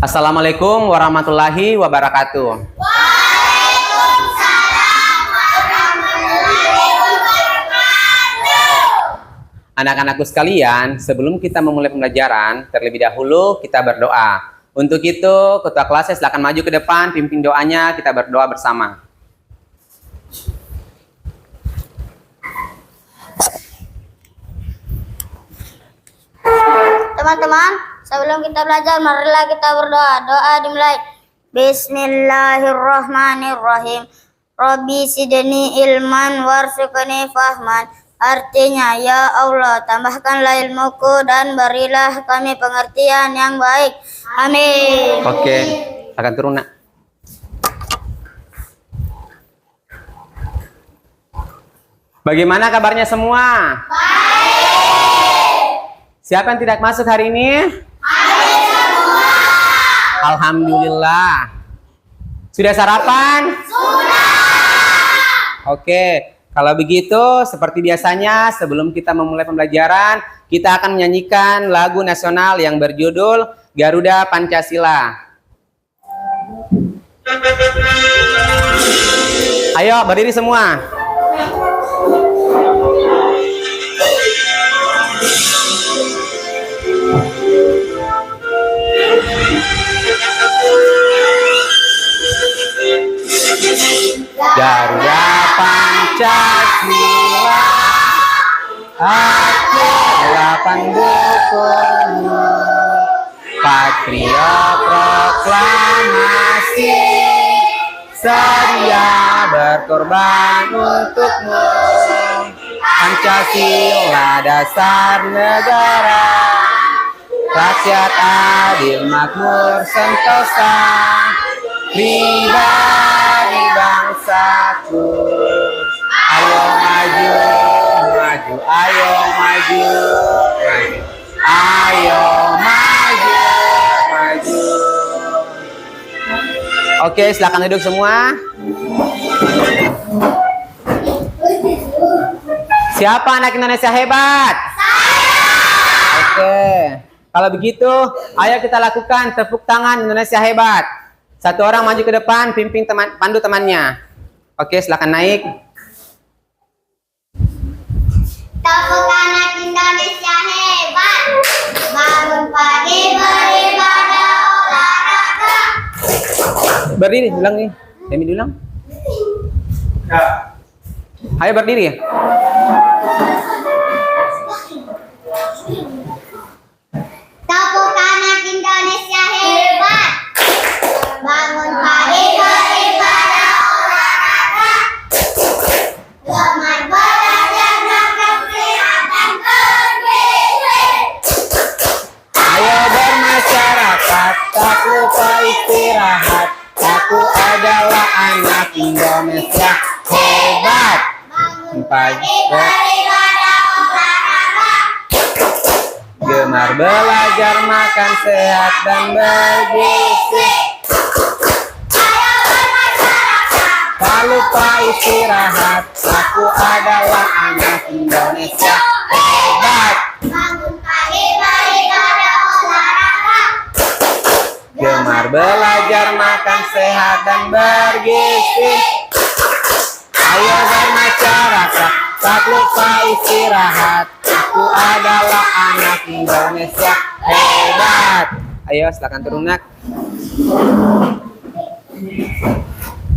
Assalamualaikum warahmatullahi wabarakatuh. Waalaikumsalam warahmatullahi wabarakatuh. Anak-anakku sekalian, sebelum kita memulai pembelajaran, terlebih dahulu kita berdoa. Untuk itu, ketua kelasnya silakan maju ke depan, pimpin doanya, kita berdoa bersama. Teman-teman, sebelum kita belajar, marilah kita berdoa. Doa dimulai. Bismillahirrahmanirrahim. Rabbi sidni ilman warzuqni fahman. Artinya, ya Allah, tambahkanlah ilmuku dan berilah kami pengertian yang baik. Amin. Oke, akan turun nak. Bagaimana kabarnya semua? Siapa yang tidak masuk hari ini? Alhamdulillah. Sudah sarapan? Sudah. Oke, kalau begitu seperti biasanya sebelum kita memulai pembelajaran, kita akan menyanyikan lagu nasional yang berjudul Garuda Pancasila. Ayo berdiri semua. Garuda Pancasila, aku delapan bukumu, Patriot Proklamasi, sedia berkorban untukmu. Pancasila dasar negara, rakyat adil makmur sentosa, pribadi bangsaku. Ayo maju, maju, ayo maju, maju. Ayo maju, maju. Oke, silakan duduk semua. Siapa anak Indonesia hebat? Saya. Oke, kalau begitu, ayo kita lakukan tepuk tangan Indonesia hebat. Satu orang maju ke depan, pimpin pandu temannya. Oke, silakan naik. Tepuk anak Indonesia hebat. Bangun pagi beribadah olahraga. Berdiri, bilang nih. Demi bilang. Ayo berdiri. Tepuk anak Indonesia hebat. Bangun pagi beribadah olahraga. Gemar belajar makan kesehatan bergizi. Ayo bermasyarakat, tak lupa istirahat. Aku adalah anak Indonesia hebat. Bangun pagi beribadah olahraga. Gemar belajar, makan sehat dan bergizi. Ayo bermasyarakat. Tak lupa istirahat. Aku adalah anak Indonesia hebat. Bangun pagi beribadah olahraga. Gemar belajar, makan sehat dan bergizi. Ayo bermasyarakat, tak lupa istirahat. Aku adalah anak Indonesia hebat. Ayo silakan turun nak.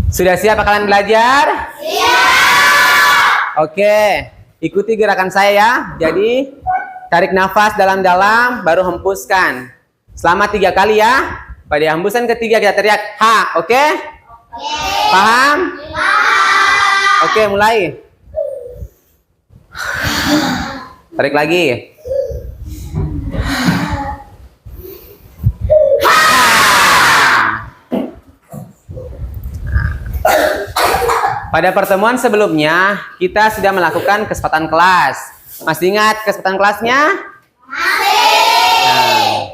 Sudah siap kalian belajar? Siap. Oke, ikuti gerakan saya ya. Jadi tarik nafas dalam-dalam, baru hembuskan. Selama 3 kali ya. Pada hembusan ketiga kita teriak ha, oke? Paham? Oke, mulai. Tarik lagi. Pada pertemuan sebelumnya, kita sudah melakukan kesempatan kelas. Masih ingat kesempatan kelasnya? Masih.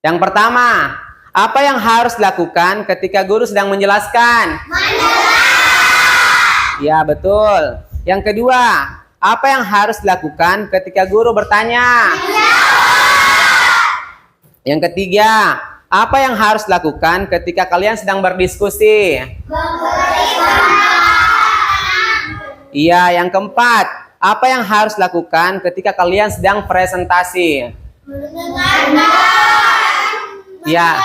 Yang pertama, apa yang harus dilakukan ketika guru sedang menjelaskan? Menjelaskan. Ya, betul. Yang kedua, apa yang harus dilakukan ketika guru bertanya? Menjawab. Yang ketiga, Apa yang harus dilakukan ketika kalian sedang berdiskusi? Iya, yang keempat. Apa yang harus dilakukan ketika kalian sedang presentasi? Iya.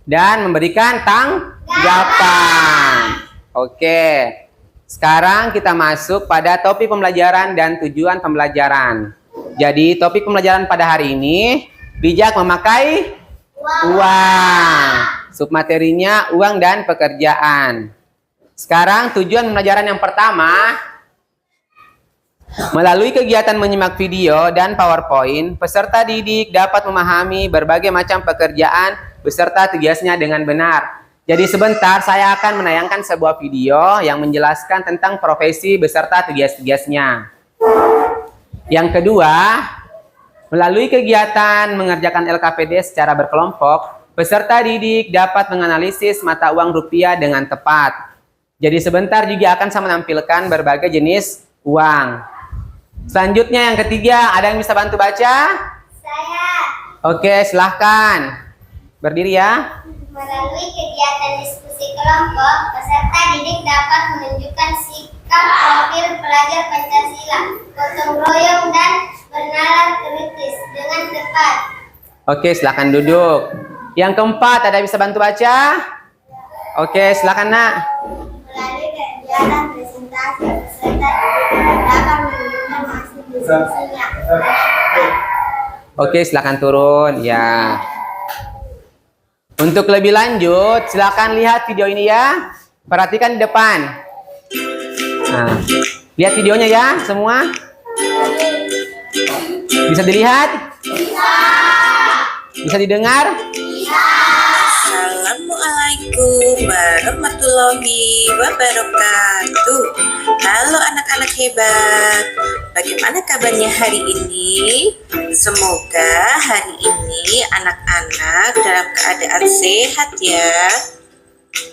Dan memberikan tanggapan. Oke. Sekarang kita masuk pada topik pembelajaran dan tujuan pembelajaran. Jadi, topik pembelajaran pada hari ini, bijak memakai uang. Submaterinya uang dan pekerjaan. Sekarang tujuan pembelajaran yang pertama, melalui kegiatan menyimak video dan PowerPoint, peserta didik dapat memahami berbagai macam pekerjaan beserta tugasnya dengan benar. Jadi sebentar saya akan menayangkan sebuah video yang menjelaskan tentang profesi beserta tugas-tugasnya. Yang kedua, melalui kegiatan mengerjakan LKPD secara berkelompok, peserta didik dapat menganalisis mata uang rupiah dengan tepat. Jadi sebentar juga akan saya menampilkan berbagai jenis uang. Selanjutnya yang ketiga, ada yang bisa bantu baca? Saya. Oke, silahkan. Berdiri ya. Melalui kegiatan diskusi kelompok, peserta didik dapat menunjukkan sikap profil pelajar Pancasila, gotong royong dan bernalar kritis dengan tepat. Oke, silakan duduk. Yang keempat, ada yang bisa bantu baca? Oke, silakan nak. Melalui kegiatan presentasi, peserta didik dapat menunjukkan hasil diskusinya. Oke, silakan turun ya. Untuk lebih lanjut, silakan lihat video ini ya. Perhatikan di depan. Nah, lihat videonya ya, semua. Bisa dilihat? Bisa didengar? Assalamualaikum warahmatullahi wabarakatuh. Halo anak-anak hebat, bagaimana kabarnya hari ini? Semoga hari ini anak-anak dalam keadaan sehat ya.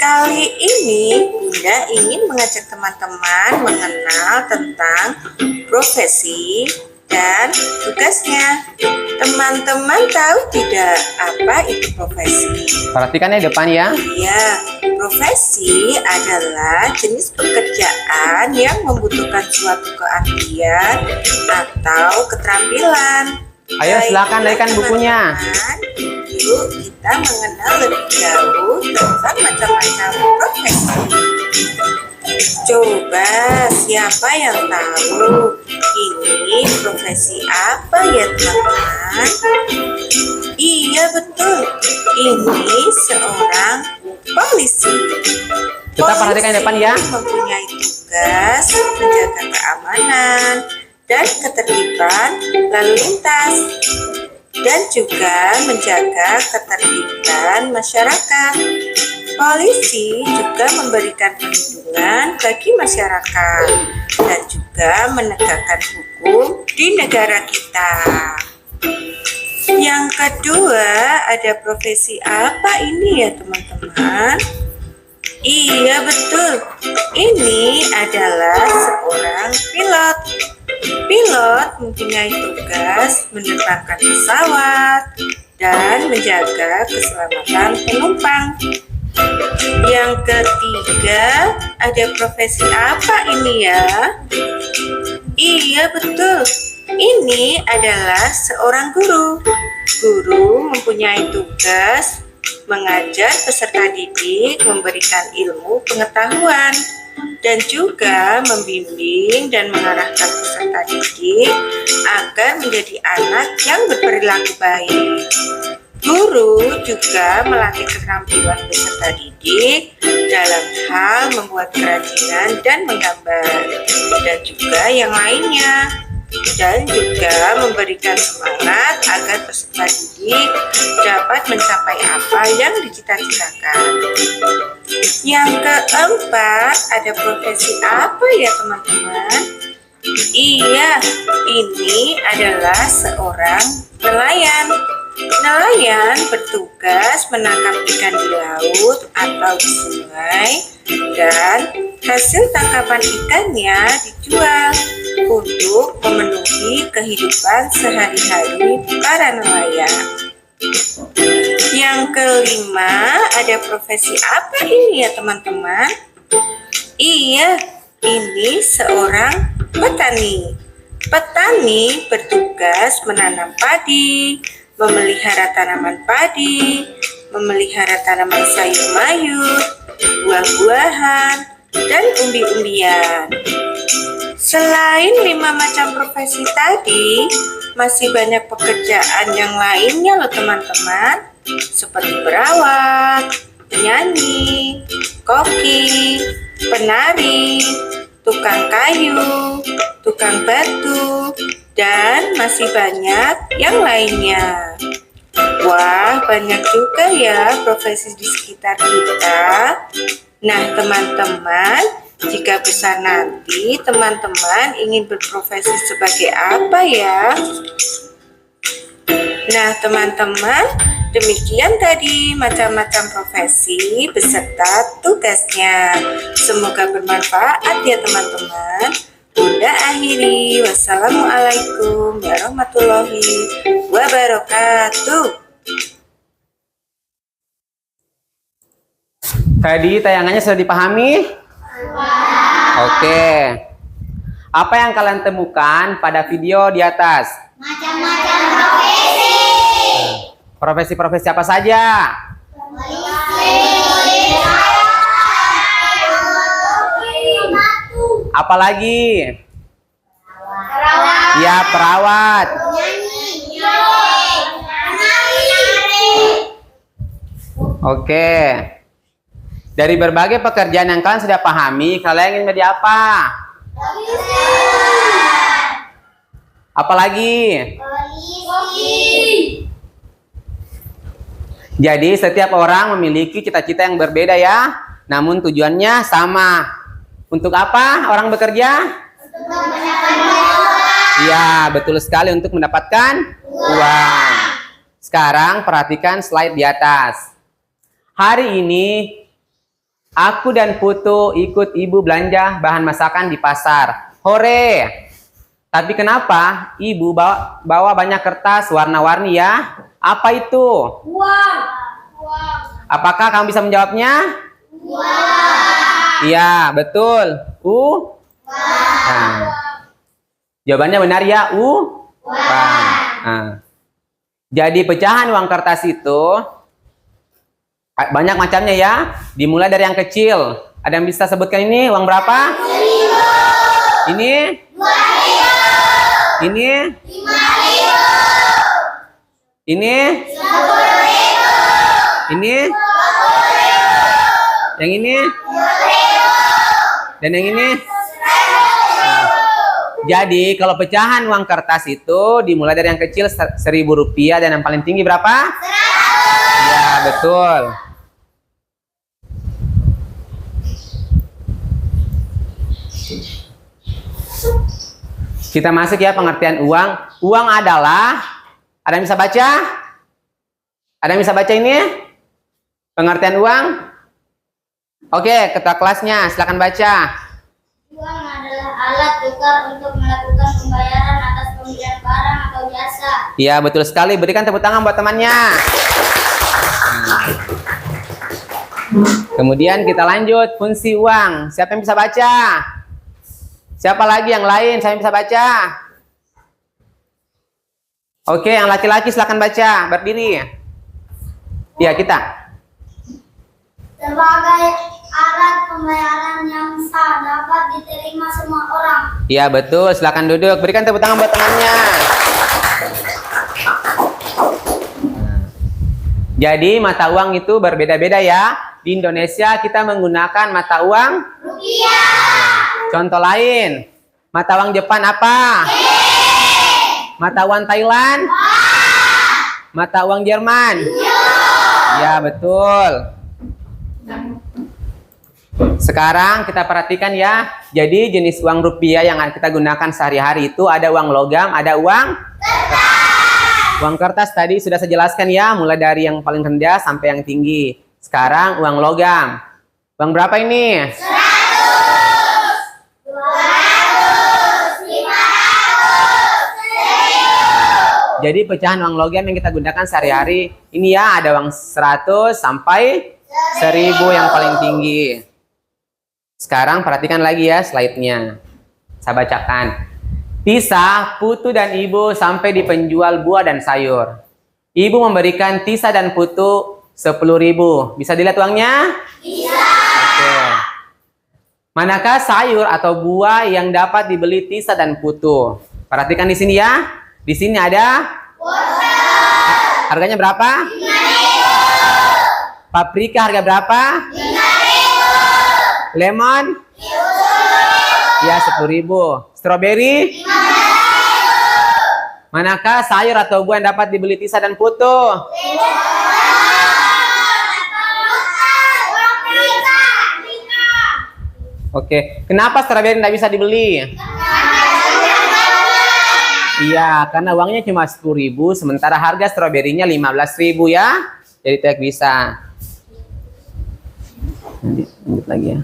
Kali ini Bunda ingin mengajak teman-teman mengenal tentang profesi dan tugasnya. Teman-teman tahu tidak apa itu profesi? Perhatikan di depan ya. Ya, profesi adalah jenis pekerjaan yang membutuhkan suatu keahlian atau keterampilan. Ayo silakan naikkan bukunya. Yuk kita mengenal lebih jauh tentang macam-macam profesi. Coba siapa yang tahu ini profesi apa ya teman-teman? Iya betul, ini seorang polisi. Kita perhatikan di depan ya. Mempunyai tugas menjaga keamanan dan ketertiban lalu lintas dan juga menjaga ketertiban masyarakat. Polisi juga memberikan perlindungan bagi masyarakat dan juga menegakkan hukum di negara kita. Yang kedua, ada profesi apa ini ya teman-teman? Iya betul, ini adalah seorang pilot. Pilot mempunyai tugas menerbangkan pesawat dan menjaga keselamatan penumpang. Yang ketiga, ada profesi apa ini ya? Iya betul, ini adalah seorang guru. Guru mempunyai tugas mengajar peserta didik, memberikan ilmu pengetahuan, dan juga membimbing dan mengarahkan peserta didik agar menjadi anak yang berperilaku baik. Guru juga melatih keterampilan peserta didik dalam hal membuat kerajinan dan menggambar, dan juga yang lainnya. Dan juga memberikan semangat agar peserta didik dapat mencapai apa yang dicita-citakan. Yang keempat, ada profesi apa ya teman-teman? Iya, ini adalah seorang nelayan. Nelayan bertugas menangkap ikan di laut atau di sungai, dan hasil tangkapan ikannya dijual untuk memenuhi kehidupan sehari-hari para nelayan. Yang kelima, ada profesi apa ini ya teman-teman? Iya, ini seorang petani. Petani bertugas menanam padi, memelihara tanaman padi, memelihara tanaman sayur mayur, buah-buahan, dan umbi-umbian. Selain 5 macam profesi tadi, masih banyak pekerjaan yang lainnya loh teman-teman, seperti perawat, penyanyi, koki, penari, tukang kayu, tukang batu, dan masih banyak yang lainnya. Wah, banyak juga ya profesi di sekitar kita. Nah, teman-teman, jika besar nanti teman-teman ingin berprofesi sebagai apa ya? Nah, teman-teman, demikian tadi macam-macam profesi beserta tugasnya. Semoga bermanfaat ya teman-teman. Bunda akhiri. Wassalamualaikum warahmatullahi wabarakatuh. Tadi tayangannya sudah dipahami? Oke. Apa yang kalian temukan pada video di atas? Macam-macam profesi. Profesi-profesi apa saja? Apalagi? Ya, perawat. Oke. Dari berbagai pekerjaan yang kalian sudah pahami, kalian ingin menjadi apa? Apalagi? Jadi setiap orang memiliki cita-cita yang berbeda ya, namun tujuannya sama. Untuk apa orang bekerja? Iya, betul sekali, untuk mendapatkan uang. Sekarang perhatikan slide di atas. Hari ini aku dan Putu ikut ibu belanja bahan masakan di pasar. Hore! Tapi kenapa ibu bawa banyak kertas warna-warni ya? Apa itu? Uang. Apakah kamu bisa menjawabnya? Iya, betul. Nah, jawabannya benar ya, Nah, jadi pecahan uang kertas itu banyak macamnya ya. Dimulai dari yang kecil. Ada yang bisa sebutkan ini uang berapa? 1.000. Ini? 2.000. Ini? 5.000. Ini? 10.000. Ini? 20.000. Yang ini? 20.000. Dan yang ini? 100.000. Jadi kalau pecahan uang kertas itu dimulai dari yang kecil Rp1.000 dan yang paling tinggi berapa? 100. Ya, betul. Kita masuk ya pengertian uang. Uang adalah, ada yang bisa baca? Ada yang bisa baca ini? Pengertian uang? Oke, ketua kelasnya silakan baca. Uang adalah alat tukar untuk melakukan pembayaran atas pembelian barang atau jasa. Iya, betul sekali. Berikan tepuk tangan buat temannya. Kemudian kita lanjut fungsi uang. Siapa yang bisa baca? Siapa lagi yang lain? Saya bisa baca. Oke, yang laki-laki silakan baca. Berdiri. Iya, kita. Sebagai alat pembayaran yang sah dapat diterima semua orang. Iya, betul. Silakan duduk. Berikan tepuk tangan buat temannya. Jadi mata uang itu berbeda-beda ya. Di Indonesia kita menggunakan mata uang Rupiah. Contoh lain, mata uang Jepang apa? Mata uang Thailand? Mata uang Jerman? Ya, betul. Sekarang kita perhatikan ya. Jadi jenis uang rupiah yang kita gunakan sehari-hari itu ada uang logam, ada uang kertas. Uang kertas tadi sudah saya jelaskan ya, mulai dari yang paling rendah sampai yang tinggi. Sekarang uang logam. Uang berapa ini? 200, 500, 1000. Jadi pecahan uang logam yang kita gunakan sehari-hari ini ya, ada uang 100 sampai 1000 yang paling tinggi. Sekarang perhatikan lagi ya slide-nya. Saya bacakan. Tisa, Putu dan Ibu sampai di penjual buah dan sayur. Ibu memberikan Tisa dan Putu 10.000. Bisa dilihat uangnya? Bisa. Oke. Manakah sayur atau buah yang dapat dibeli Tisa dan Putu? Perhatikan di sini ya. Di sini ada harganya berapa? 5.000. Paprika harga berapa? 5.000. Lemon? Ya, 10.000. Stroberi? 5.000. Manakah sayur atau buah yang dapat dibeli Tisa dan Putu? Oke, kenapa stroberi tidak bisa dibeli? Iya, karena uangnya cuma 10.000, sementara harga stroberinya 15.000 ya. Jadi tidak bisa. Lanjut lagi ya.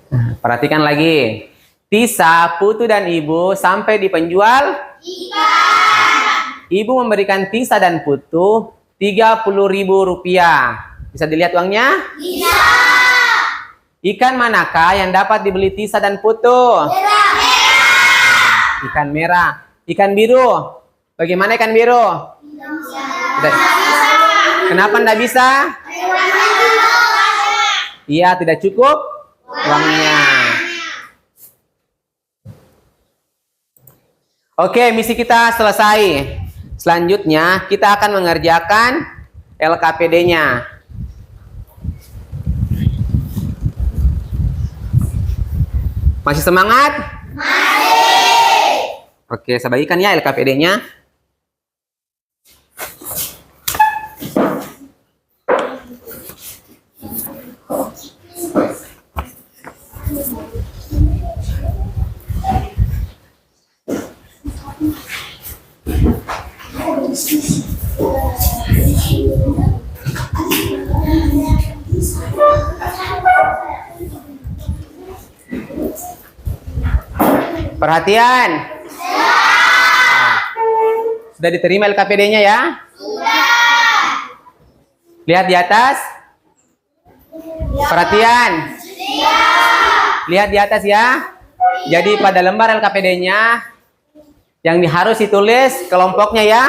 Nah, perhatikan lagi. Tisa, Putu dan Ibu sampai di penjual ikan. Ibu memberikan Tisa dan Putu 30.000 rupiah. Bisa dilihat uangnya? Bisa. Ikan manakah yang dapat dibeli Tisa dan Putu? Ikan merah. Ikan biru. Bagaimana ikan biru? Kenapa tidak bisa? Iya, tidak cukup uangnya. Oke, misi kita selesai. Selanjutnya, kita akan mengerjakan LKPD-nya. Masih semangat? Masih. Oke, saya bagikan ya LKPD-nya. Perhatian. Sudah diterima LKPD-nya ya? Sudah. Lihat di atas. Perhatian. Lihat di atas ya. Jadi pada lembar LKPD-nya yang harus ditulis kelompoknya ya.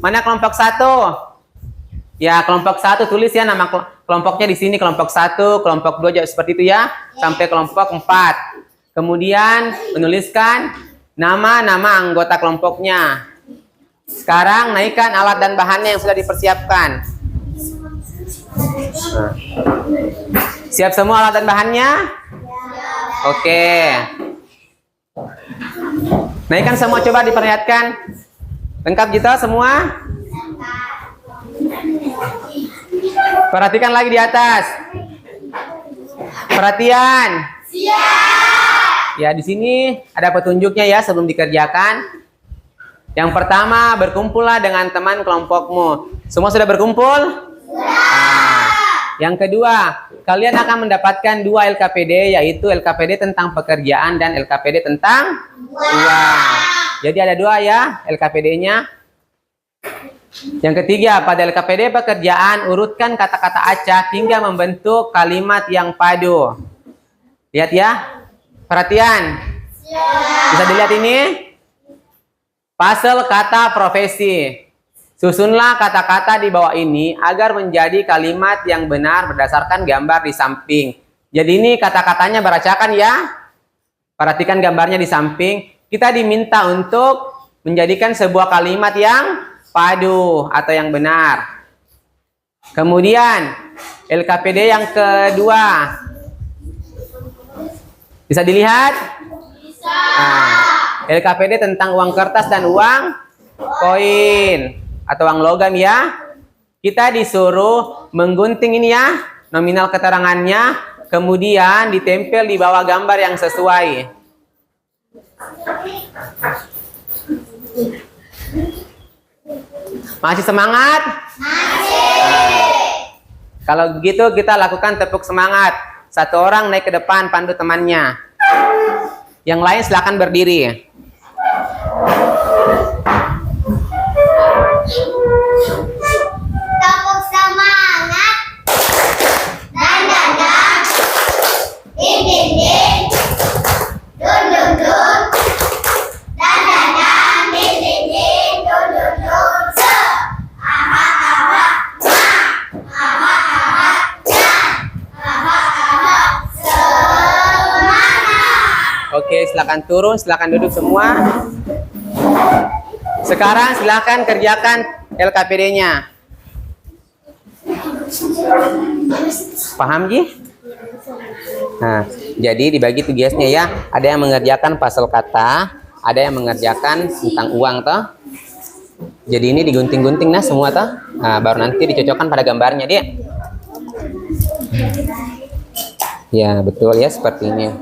Mana kelompok 1? Ya, kelompok 1 tulis ya nama kelompoknya di sini, kelompok 1, kelompok 2 juga seperti itu ya, sampai kelompok 4. Kemudian menuliskan nama-nama anggota kelompoknya. Sekarang naikkan alat dan bahannya yang sudah dipersiapkan. Siap semua alat dan bahannya? Oke. Naikkan semua, coba diperlihatkan. Lengkap gitu semua? Perhatikan lagi di atas. Perhatian. Ya, di sini ada petunjuknya ya sebelum dikerjakan. Yang pertama, berkumpullah dengan teman kelompokmu. Semua sudah berkumpul? Nah, yang kedua, kalian akan mendapatkan 2 LKPD, yaitu LKPD tentang pekerjaan dan LKPD tentang uang. Jadi ada 2 ya LKPD-nya. Yang ketiga, pada LKPD pekerjaan, urutkan kata-kata acak hingga membentuk kalimat yang padu. Lihat ya. Perhatian. Bisa dilihat ini? Pasal kata profesi. Susunlah kata-kata di bawah ini agar menjadi kalimat yang benar berdasarkan gambar di samping. Jadi ini kata-katanya beracakan ya. Perhatikan gambarnya di samping. Kita diminta untuk menjadikan sebuah kalimat yang padu atau yang benar. Kemudian LKPD yang kedua. Bisa dilihat? Bisa. Nah, LKPD tentang uang kertas dan uang koin atau uang logam ya. Kita disuruh menggunting ini ya, nominal keterangannya, kemudian ditempel di bawah gambar yang sesuai. Masih semangat? Masih. Nah, kalau begitu kita lakukan tepuk semangat. Satu orang naik ke depan pandu temannya. Yang lain silakan berdiri. silakan turun, silakan duduk semua. Sekarang silakan kerjakan LKPD-nya. Paham Ji? Nah, jadi dibagi tugasnya ya. Ada yang mengerjakan pasal kata, ada yang mengerjakan tentang uang toh. Jadi ini digunting-gunting nah semua toh. Nah, baru nanti dicocokkan pada gambarnya dia. Ya, betul ya seperti ini.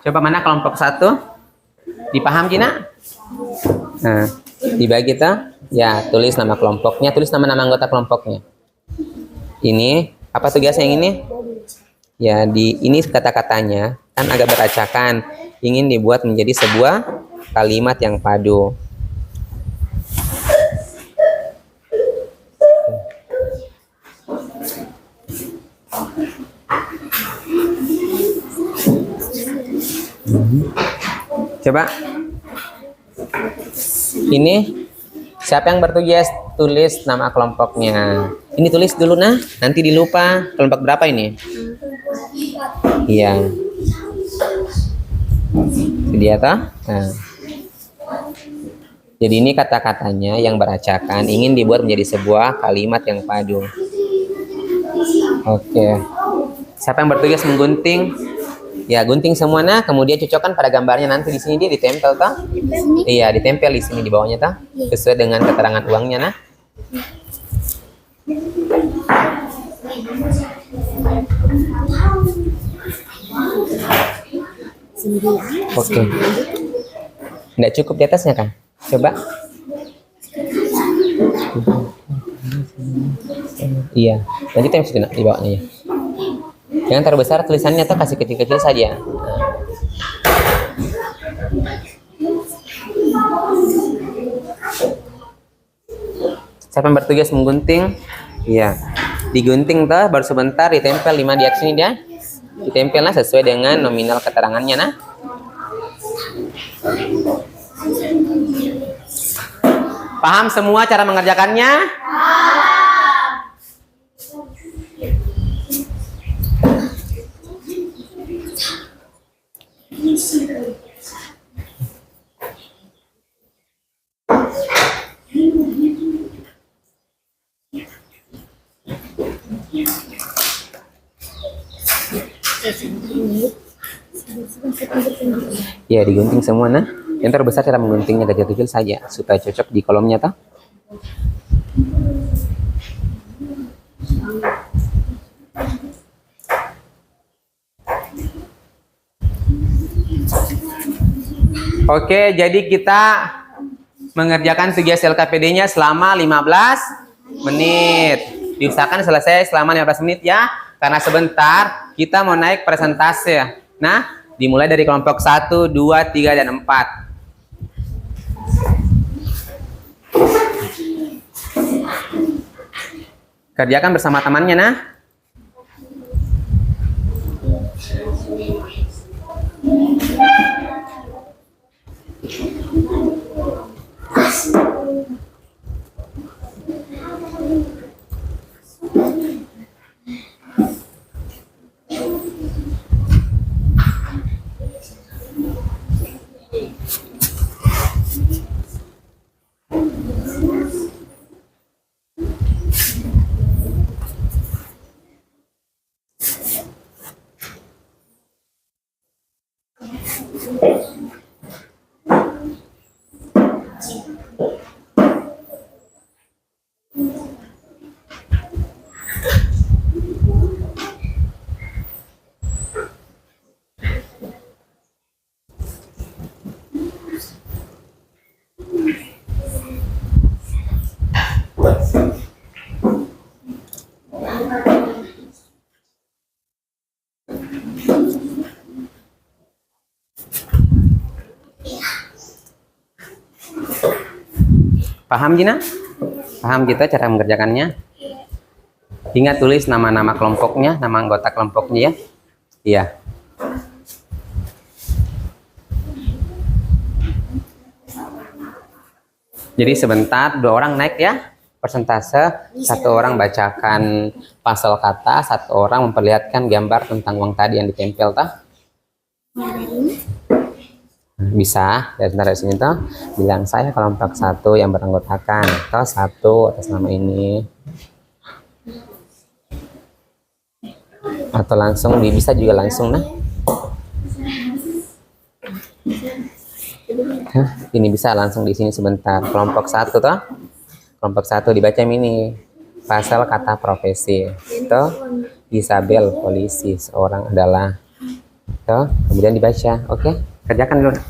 Coba mana kelompok 1? Dipaham Cina? Nah, dibagi toh. Ya, tulis nama kelompoknya, tulis nama-nama anggota kelompoknya. Ini apa tugasnya yang ini? Ya, ini kata-katanya kan agak beracakan. Ingin dibuat menjadi sebuah kalimat yang padu. Coba. Ini siapa yang bertugas tulis nama kelompoknya? Ini tulis dulu nah, nanti dilupa. Kelompok berapa ini? Iya. Dia toh? Nah. Jadi ini kata-katanya yang beracakan ingin dibuat menjadi sebuah kalimat yang padu. Oke. Siapa yang bertugas menggunting? Ya, gunting semua nah, kemudian cocokkan pada gambarnya nanti di sini dia ditempel toh? Iya, ditempel di sini di bawahnya toh? Sesuai dengan keterangan uangnya nah. Oke. Nggak cukup di atasnya kan? Coba. Iya, nanti tempel di bawahnya ya. Jangan terlalu besar tulisannya atau kasih kecil-kecil saja. Siapa yang bertugas menggunting? Iya. Digunting toh, baru sebentar ditempel 5 di atas sini dia. Ditempel lah sesuai dengan nominal keterangannya nah. Paham semua cara mengerjakannya? Ya, digunting semua nah. Yang terbesar cara mengguntingnya kecil-kecil saja supaya cocok di kolomnya toh. Oke, jadi kita mengerjakan tugas LKPD-nya selama 15 menit. Diusahakan selesai selama 15 menit ya, karena sebentar kita mau naik presentase. Nah, dimulai dari kelompok 1, 2, 3, dan 4. Kerjakan bersama temannya nah. Paham Gina? Paham kita cara mengerjakannya? Ingat tulis nama-nama kelompoknya, nama anggota kelompoknya ya. Iya. Jadi sebentar 2 orang naik ya. Persentase 1 orang bacakan pasal kata, 1 orang memperlihatkan gambar tentang uang tadi yang ditempel tah. Bisa dari sini tuh bilang saya kelompok 1 yang beranggotakan atau 1 atas nama ini, atau langsung bisa juga langsung. Nah, ini bisa langsung di sini sebentar. Kelompok 1 toh, kelompok 1 dibaca ini pasal kata profesi toh, Isabel polisi seorang adalah toh, kemudian dibaca. Oke, kerjakan dulu.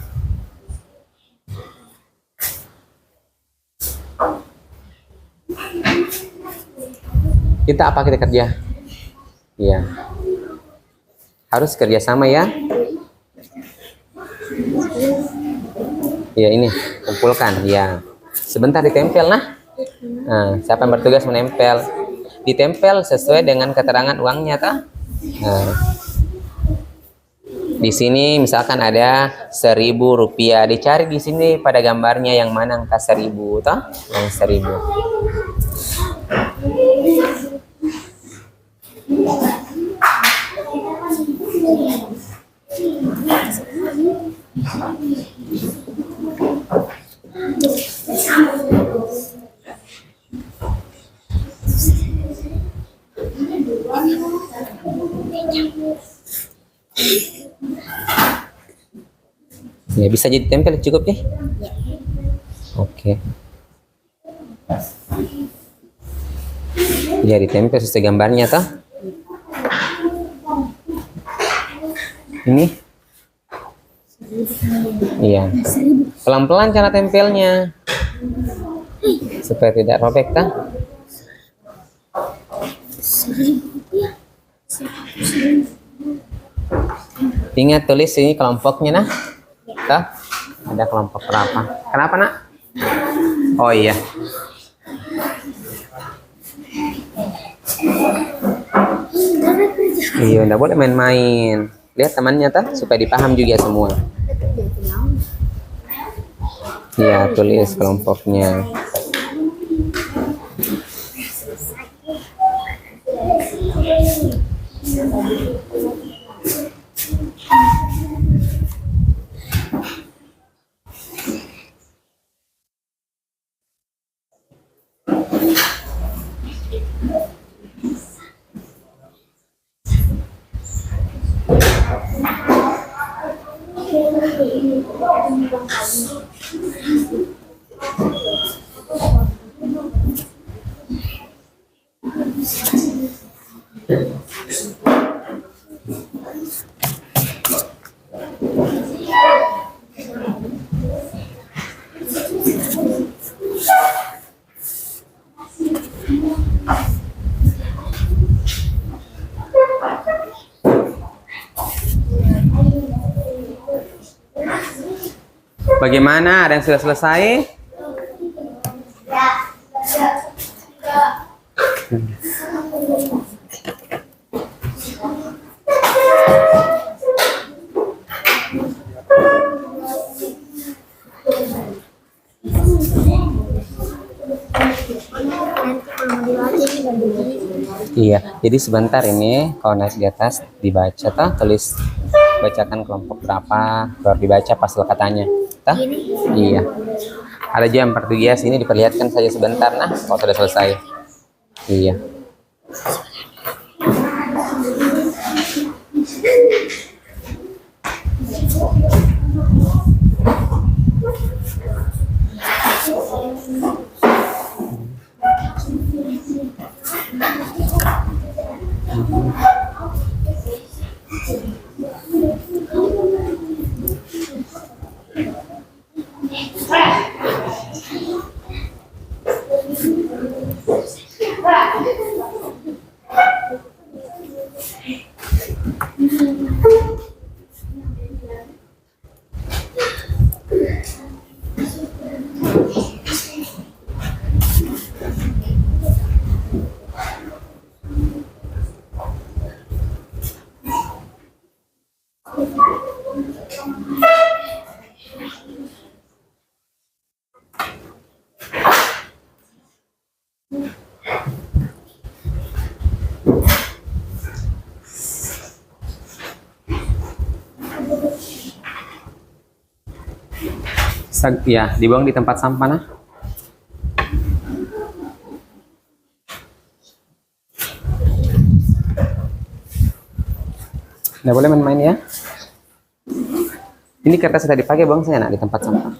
Kita kerja? Iya. Harus kerjasama ya. Ya ini, kumpulkan. Ya. Sebentar ditempel nah. Nah, siapa yang bertugas menempel? Ditempel sesuai dengan keterangan uangnya toh. Nah. Di sini misalkan ada 1.000 rupiah. Dicari di sini pada gambarnya yang mana angka 1.000 toh? Yang 1.000. Ya bisa jadi tempel cukup ya. Oke. Ya ditempel sesuai gambarnya toh. Ini. Iya. Pelan-pelan cara tempelnya. Supaya tidak robek toh. Ingat tulis ini kelompoknya nah. Toh? Ada kelompok berapa? Kenapa nak? Oh iya. Iya, nggak boleh main-main. Lihat temannya tuh supaya dipaham juga semua. Iya, tulis kelompoknya. Bagaimana? Ada yang sudah selesai? Iya, jadi sebentar ini kalau naik di atas dibaca toh, tulis bacakan kelompok berapa, baru dibaca pasal katanya. Toh? Iya. Ada jam pertugas ini diperlihatkan saja sebentar nah, kalau sudah selesai. Iya. Ya, dibuang di tempat sampah nah. Nggak boleh main-main ya. Ini kertas sudah dipakai, buang saya nak di tempat sampah.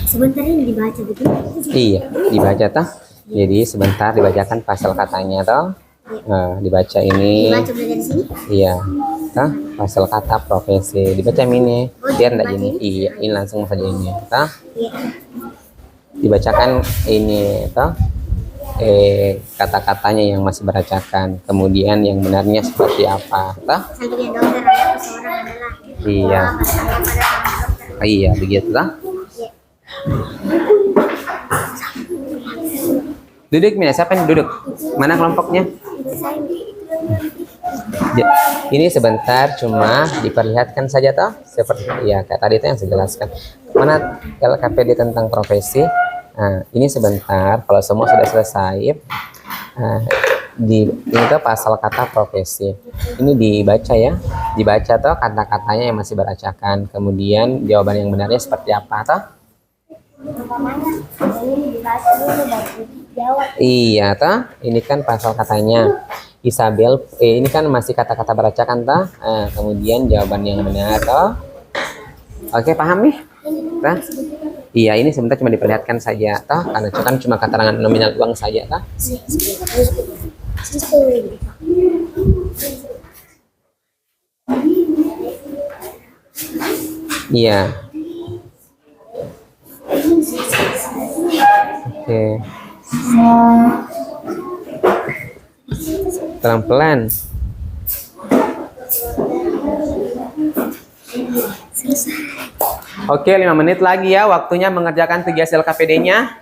Sebentar ini dibaca betul? Iya, dibaca toh. Jadi sebentar dibacakan pasal katanya toh. Dibaca ini. Dibaca belajar di sini? Iya, toh. Pasal kata profesi. Dibaca ini. Biar enggak gini. Iya, ini langsung saja ini. Toh. Iya. Dibacakan ini toh. Kata-katanya yang masih beracakan. Kemudian yang benarnya seperti apa, toh? Sampingnya dokter ada seseorang adalah. Iya. Pada dokter. Iya, begitu toh. Iya. Duduk, Mina. Siapa yang duduk? Mana kelompoknya? Ini sebentar cuma diperlihatkan saja toh, seperti ya kayak tadi itu yang saya jelaskan. Mana LKPD tentang profesi? Nah, ini sebentar kalau semua sudah selesai. Ini tuh pasal kata profesi. Ini dibaca ya, dibaca toh kata-katanya yang masih beracakan. Kemudian jawaban yang benarnya seperti apa toh? Iya toh, ini kan pasal katanya. Isabel, ini kan masih kata-kata beracakan toh. Kemudian jawaban yang benar toh. Oke, paham nih? Toh? Iya, ini sebentar cuma diperlihatkan saja toh, karena itu kan cuma keterangan nominal uang saja toh. Iya. Oke. Pelan-pelan. Oke, 5 menit lagi ya waktunya mengerjakan tugas LKPD-nya.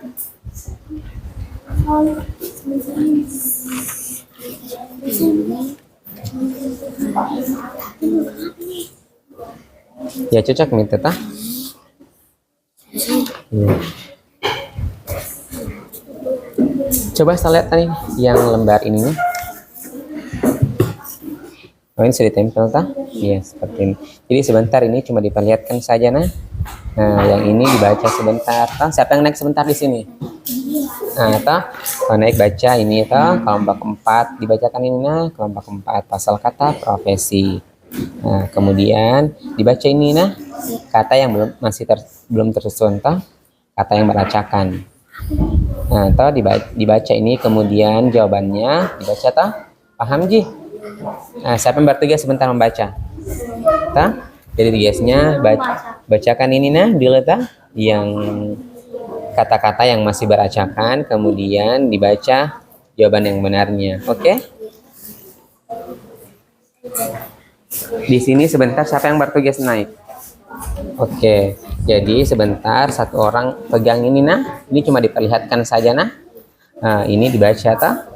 Ya cocok nih Teta. Ya. Coba saya lihat nih yang lembar ininya. Oh, ini sudah ditempel tah? Iya, seperti ini. Jadi sebentar ini cuma diperlihatkan saja nah. Nah, yang ini dibaca sebentar. Tah, siapa yang naik sebentar di sini? Nah, tah, naik baca ini tah, kelompok 4 dibacakan ini nah, kelompok 4 pasal kata profesi. Nah, kemudian dibaca ini nah, kata yang belum tersusun tah, kata yang beracakan. Nah, tah dibaca ini kemudian jawabannya dibaca tah. Paham Ji? Nah, siapa yang bertugas sebentar membaca? Tah? Jadi tugasnya bacakan ini nah dulu tah yang kata-kata yang masih beracakan kemudian dibaca jawaban yang benarnya. Oke? Di sini sebentar siapa yang bertugas naik? Oke. Jadi sebentar satu orang pegang ini nah. Ini cuma diperlihatkan saja nah. Nah, ini dibaca tah.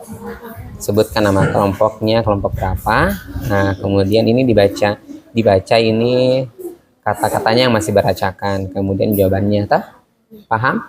Sebutkan nama kelompoknya, kelompok berapa. Nah, kemudian ini dibaca ini kata-katanya yang masih beracakan. Kemudian jawabannya, tah? Paham?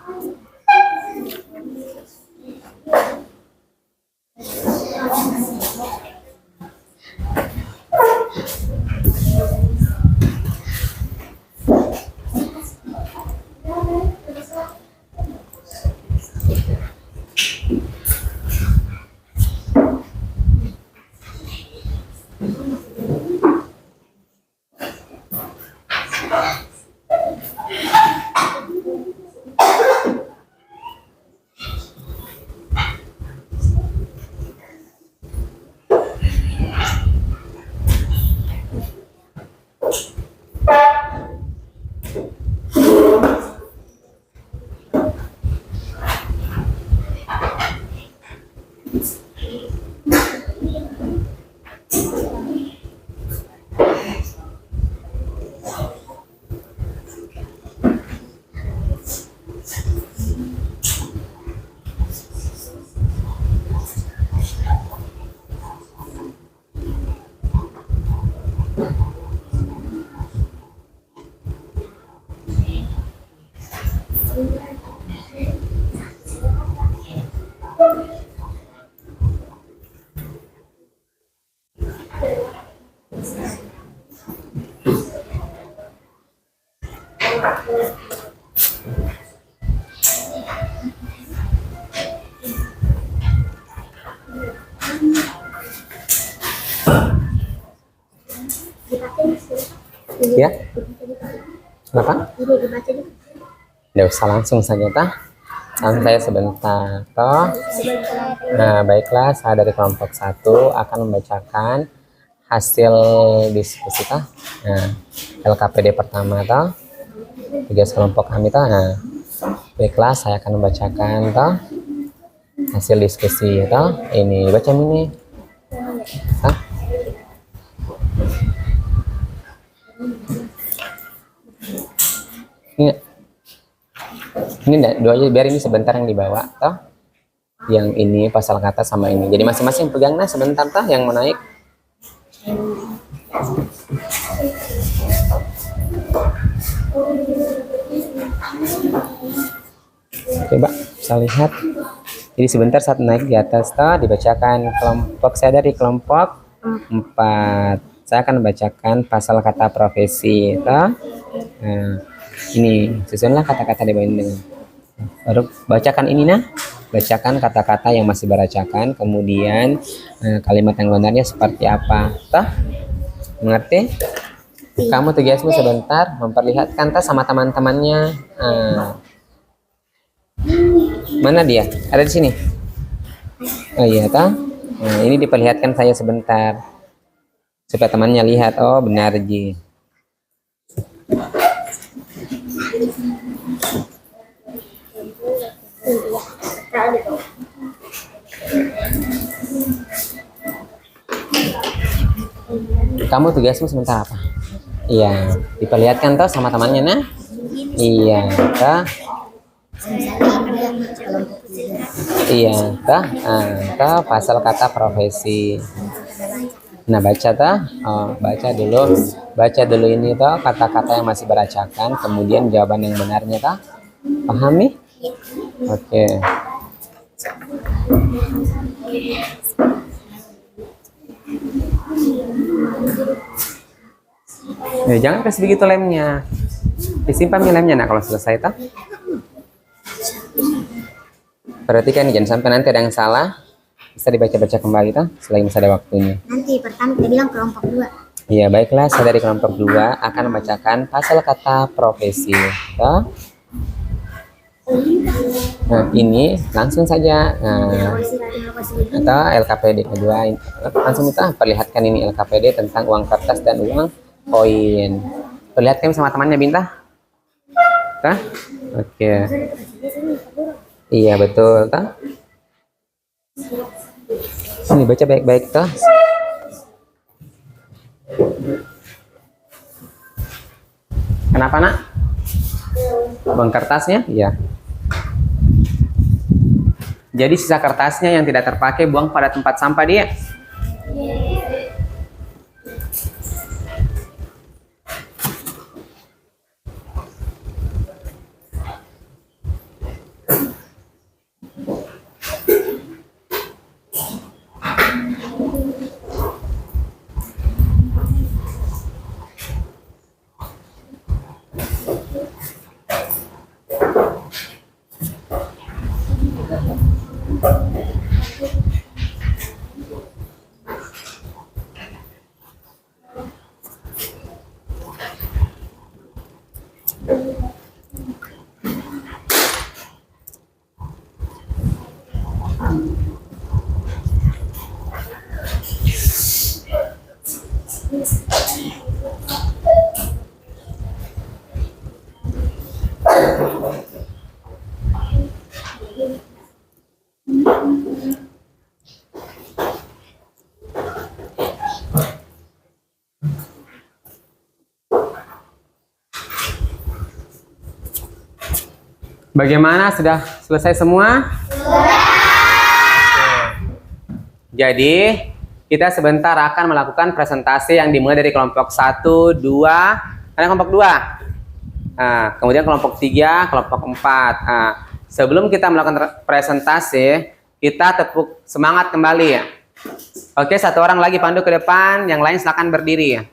Ya. Kenapa? Nggak usah, langsung saja tah. Langsung saya sebentar toh. Nah, baiklah, saya dari kelompok 1 akan membacakan hasil diskusi tah. Nah, LKPD pertama toh. Tugas kelompok kami toh. Nah, baiklah, saya akan membacakan toh hasil diskusi toh. Ini baca ini. Hah? Ini enggak, dua aja, biar ini sebentar yang dibawa toh. Yang ini pasal kata sama ini. Jadi masing-masing pegang nah sebentar toh yang mau naik. Coba bisa lihat. Jadi sebentar saat naik di atas toh dibacakan kelompok saya dari kelompok 4. Saya akan membacakan pasal kata profesi toh. Nah, ini susunlah kata-kata di bawah ini dengan baru bacakan ini nah. Bacakan kata-kata yang masih beracakan, kemudian kalimat yang benarnya seperti apa toh. Mengerti? Kamu tugasmu sebentar memperlihatkan tas sama teman-temannya. Mana dia? Ada di sini. Oh iya toh. Nah, ini diperlihatkan saya sebentar supaya temannya lihat. Oh benar Ji. Kamu tugasmu sebentar apa? Iya, diperlihatkan toh sama temannya nah. Iya, toh. Iya, toh. Toh pasal kata profesi. Nah, baca toh. Oh, baca dulu. Baca dulu ini toh kata-kata yang masih beracakan, kemudian jawaban yang benarnya toh. Pahami? Oke. Ya, jangan kasih begitu lemnya. Disimpan lemnya nah kalau selesai toh. Perhatikan jangan sampai nanti ada yang salah. Bisa dibaca-baca kembali toh selagi masih ada waktunya. Nanti pertama kita bilang kelompok 2. Iya, baiklah, saya dari kelompok 2 akan membacakan pasal kata profesi toh. Nah, ini langsung saja atau LKPD kedua langsung kita perlihatkan ini LKPD tentang uang kertas dan uang koin. Perlihatkan sama temannya Bintah. Tah? Oke. Iya betul tah. Sini baca baik-baik tah. Kenapa nak? Uang kertasnya? Iya. Jadi sisa kertasnya yang tidak terpakai buang pada tempat sampah dia. Bagaimana? Sudah selesai semua? Jadi, kita sebentar akan melakukan presentasi yang dimulai dari kelompok 1, 2, ada kelompok 2. Nah, kemudian kelompok 3, kelompok 4. Nah, sebelum kita melakukan presentasi, kita tepuk semangat kembali ya. Oke, satu orang lagi pandu ke depan, yang lain silakan berdiri ya.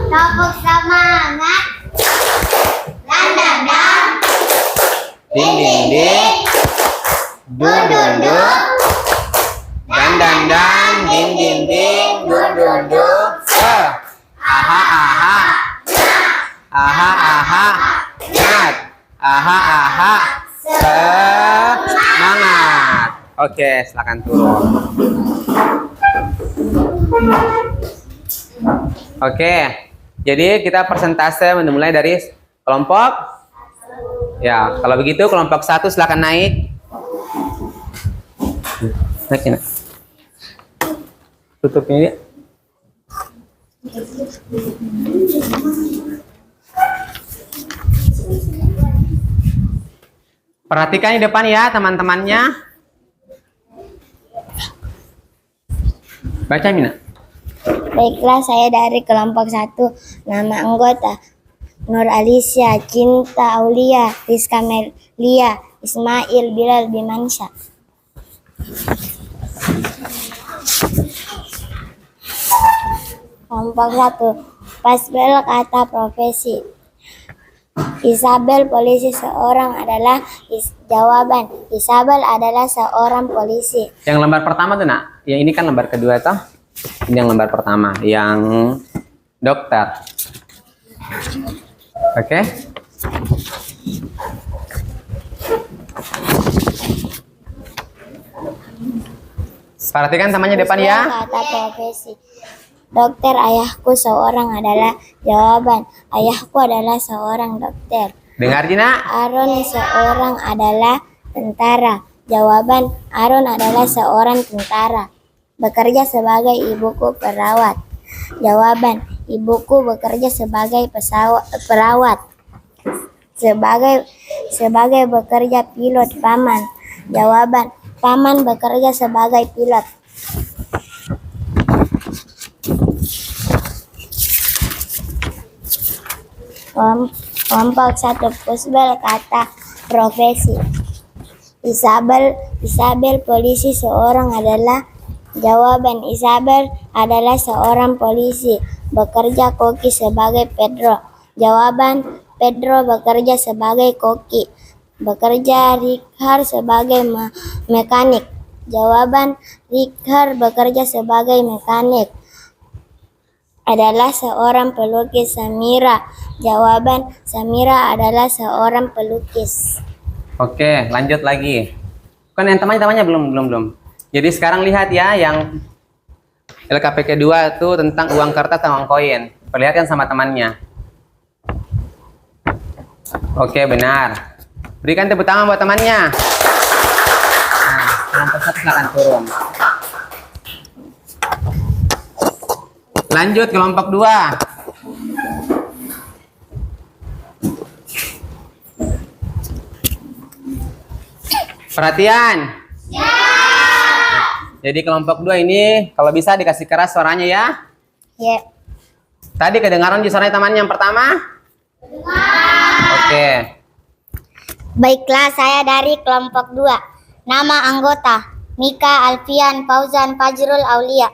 Tepuk semangat. Dan. Ding ding ding. Dun dun dun. Dan dan dan. Din din ding. Dun dun dun. Aha aha. Aha aha. Nat. Aha aha. Semangat. Oke, silakan turun. Oke, jadi kita persentase dimulai dari kelompok. Ya, kalau begitu kelompok 1 silakan naik. Naik. Tutup ini. Perhatikan di depan ya teman-temannya. Baca Mina. Baiklah, saya dari kelompok 1. Nama anggota Nur Alicia, Cinta Aulia, Rizka Melia, Ismail Bilal Bimansyah. Kelompok 1. Pasbel kata profesi. Isabel polisi seorang adalah jawaban. Isabel adalah seorang polisi. Yang lembar pertama tuh nak, yang ini kan lembar kedua toh. Ini yang lembar pertama, yang dokter. Oke. Perhatikan samanya depan ya. Kata profesi. Dokter, ayahku seorang adalah jawaban. Ayahku adalah seorang dokter. Dengar Jina. Aaron seorang adalah tentara. Jawaban, Aaron adalah seorang tentara. Bekerja sebagai ibuku perawat. Jawaban, ibuku bekerja sebagai perawat. Sebagai bekerja pilot paman. Jawaban, paman bekerja sebagai pilot. Kelompok 1. Pusbel kata profesi. Isabel polisi seorang adalah jawaban. Isabel adalah seorang polisi. Bekerja koki sebagai Pedro. Jawaban, Pedro bekerja sebagai koki. Bekerja Richard sebagai mekanik. Jawaban, Richard bekerja sebagai mekanik. Adalah seorang pelukis. Samira. Jawaban, Samira adalah seorang pelukis. Oke, lanjut lagi. Kan yang teman-temannya belum. Jadi sekarang lihat ya yang LKPK 2 itu tentang uang kertas sama uang koin. Perlihatkan sama temannya. Oke, benar. Berikan tepuk tangan buat temannya. Nah, kelompok 1 silakan turun. Lanjut kelompok 2. Perhatian. Ya. Jadi kelompok 2 ini kalau bisa dikasih keras suaranya ya. Ya. Tadi kedengaran di suaranya teman yang pertama? Oke. Baiklah, saya dari kelompok 2. Nama anggota Mika, Alfian, Fauzan, Fajrul, Aulia.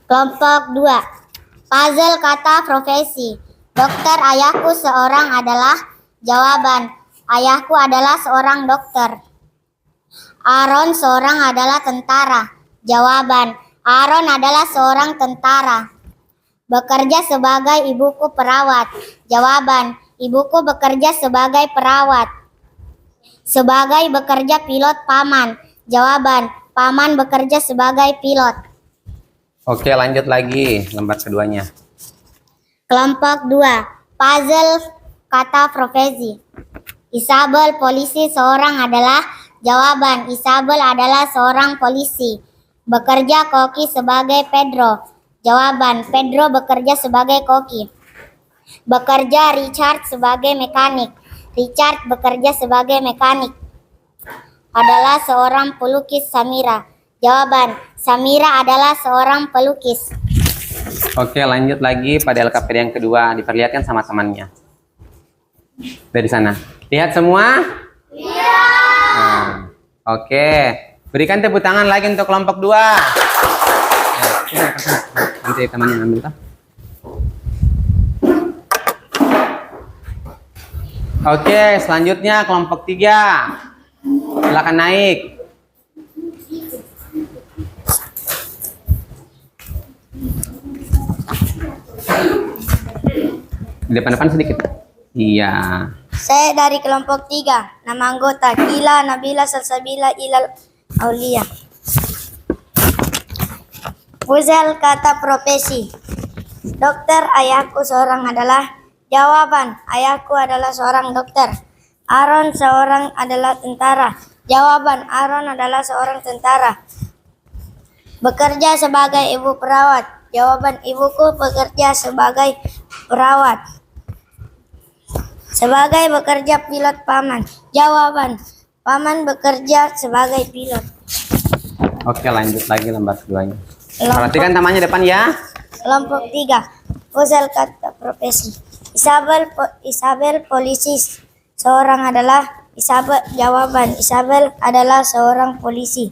Kelompok 2. Puzzle kata profesi. Dokter, ayahku seorang adalah jawaban. Ayahku adalah seorang dokter. Aaron seorang adalah tentara. Jawaban. Aaron adalah seorang tentara. Bekerja sebagai ibuku perawat. Jawaban. Ibuku bekerja sebagai perawat. Sebagai bekerja pilot paman. Jawaban. Paman bekerja sebagai pilot. Oke, lanjut lagi lembar keduanya. Kelompok 2. Puzzle kata profesi. Isabel polisi seorang adalah jawaban. Isabel adalah seorang polisi. Bekerja koki sebagai Pedro. Jawaban. Pedro bekerja sebagai koki. Bekerja Richard sebagai mekanik. Richard bekerja sebagai mekanik. Adalah seorang pelukis Samira. Jawaban. Samira adalah seorang pelukis. Oke, lanjut lagi pada LKPD yang kedua. Diperlihatkan sama temannya. Dari sana. Lihat semua? Iya. Nah, oke. Berikan tepuk tangan lagi untuk kelompok 2. Nanti temannya ambil. Oke, selanjutnya kelompok 3. Silakan naik. Di depan-depan sedikit. Iya. Saya dari kelompok 3. Nama anggota Kila Nabila Salsabila Ilal Aulia. Puzzle kata profesi. Dokter, ayahku seorang adalah. Jawaban, ayahku adalah seorang dokter. Aaron seorang adalah tentara. Jawaban, Aaron adalah seorang tentara. Bekerja sebagai ibu perawat. Jawaban, ibuku bekerja sebagai perawat. Sebagai bekerja pilot paman. Jawaban, paman bekerja sebagai pilot. Oke, lanjut lagi lembar keduanya. Perhatikan tamannya depan ya. Kelompok 3. Puzzle kata profesi. Isabel polisi seorang adalah. Isabel, jawaban, Isabel adalah seorang polisi.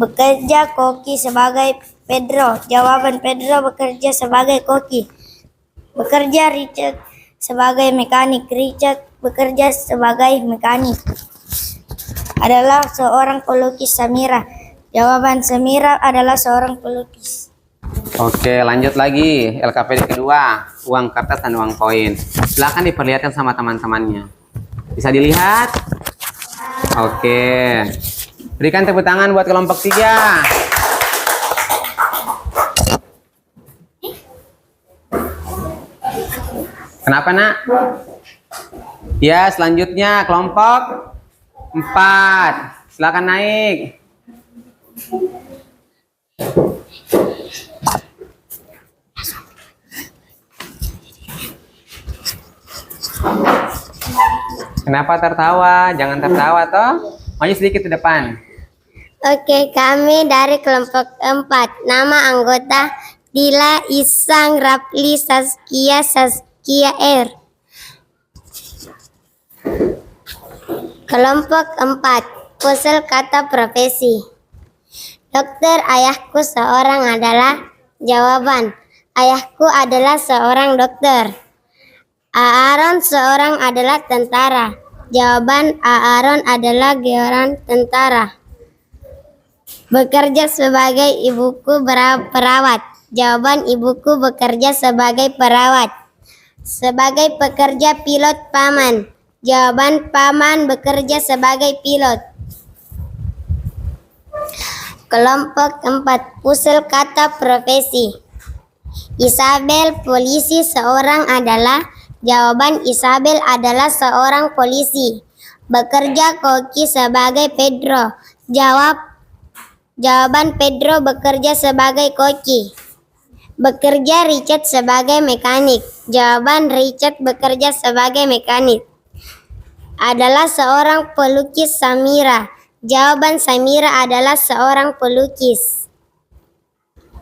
Bekerja koki sebagai Pedro. Jawaban, Pedro bekerja sebagai koki. Bekerja Richard sebagai mekanik. Richard bekerja sebagai mekanik. Adalah seorang pelukis Samira. Jawaban, Samira adalah seorang pelukis. Oke, lanjut lagi. LKPD kedua, uang kertas dan uang koin. Silakan diperlihatkan sama teman-temannya. Bisa dilihat? Oke. Berikan tepuk tangan buat kelompok 3. Kenapa, Nak? Ya, selanjutnya kelompok 4. Silakan naik. Kenapa tertawa? Jangan tertawa toh. Maju sedikit ke depan. Oke, kami dari kelompok 4. Nama anggota Dila, Isang, Rapli, Saskia R. Kelompok 4. Puzzle kata profesi. Dokter, ayahku seorang adalah. Jawaban, ayahku adalah seorang dokter. Aaron seorang adalah tentara. Jawaban, Aaron adalah seorang tentara. Bekerja sebagai ibuku perawat. Jawaban, ibuku bekerja sebagai perawat. Sebagai pekerja pilot paman. Jawaban, paman bekerja sebagai pilot. Kelompok 4. Puzzle kata profesi. Isabel polisi seorang adalah. Jawaban, Isabel adalah seorang polisi. Bekerja koki sebagai Pedro. Jawaban, Pedro bekerja sebagai koki. Bekerja Richard sebagai mekanik. Jawaban, Richard bekerja sebagai mekanik. Adalah seorang pelukis Samira. Jawaban, Samira adalah seorang pelukis.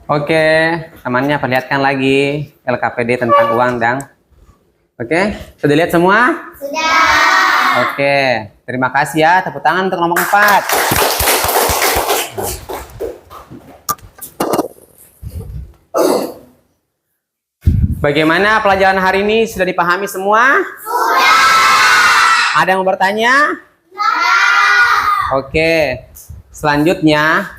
Oke, temannya perlihatkan lagi LKPD tentang uang dan. Oke, sudah lihat semua? Sudah. Oke, terima kasih ya. Tepuk tangan untuk kelompok 4. Bagaimana pelajaran hari ini? Sudah dipahami semua? Sudah. Ada yang mau bertanya? Sudah. Oke, selanjutnya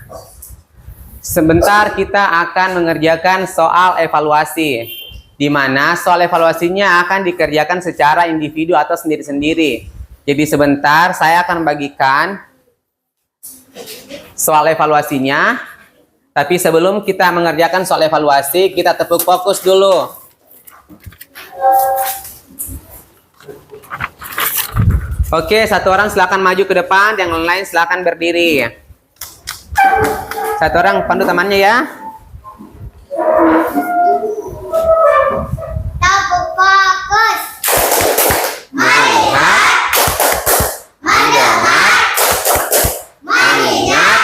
sebentar kita akan mengerjakan soal evaluasi, di mana soal evaluasinya akan dikerjakan secara individu atau sendiri-sendiri. Jadi sebentar saya akan bagikan soal evaluasinya. Tapi sebelum kita mengerjakan soal evaluasi, kita tepuk fokus dulu. Oke, satu orang silakan maju ke depan, yang lain silakan berdiri. Satu orang pandu temannya ya. Tepuk fokus. Melihat. Mendengar. Mengingat.